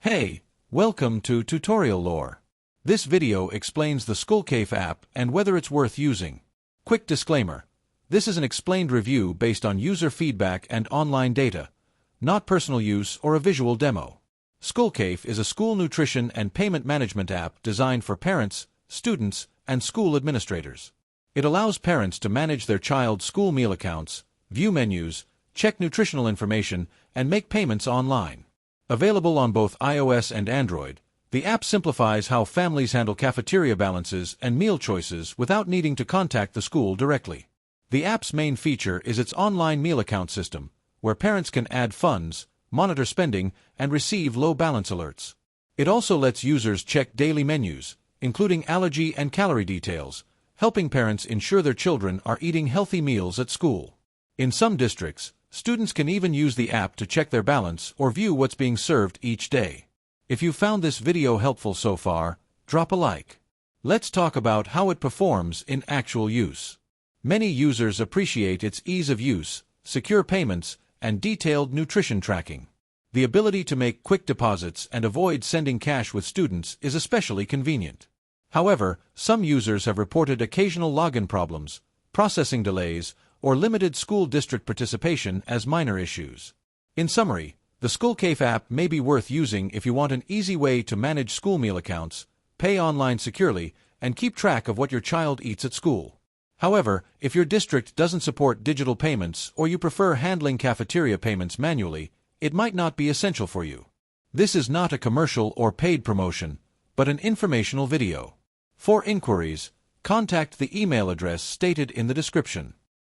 Hey, welcome to Tutorial Lore. This video explains the Schoolcafe app and whether it's worth using. Quick disclaimer. This is an explained review based on user feedback and online data, not personal use or a visual demo. Schoolcafe is a school nutrition and payment management app designed for parents, students, and school administrators. It allows parents to manage their child's school meal accounts, view menus, check nutritional information, and make payments online. Available on both iOS and Android, the app simplifies how families handle cafeteria balances and meal choices without needing to contact the school directly. The app's main feature is its online meal account system, where parents can add funds, monitor spending, and receive low balance alerts. It also lets users check daily menus, including allergy and calorie details, helping parents ensure their children are eating healthy meals at school. In some districts, students can even use the app to check their balance or view what's being served each day. If you found this video helpful so far, drop a like. Let's talk about how it performs in actual use. Many users appreciate its ease of use, secure payments, and detailed nutrition tracking. The ability to make quick deposits and avoid sending cash with students is especially convenient. However, some users have reported occasional login problems, processing delays, or limited school district participation as minor issues. In summary, the Schoolcafe app may be worth using if you want an easy way to manage school meal accounts, pay online securely, and keep track of what your child eats at school. However, if your district doesn't support digital payments or you prefer handling cafeteria payments manually, it might not be essential for you. This is not a commercial or paid promotion, but an informational video. For inquiries, contact the email address stated in the description.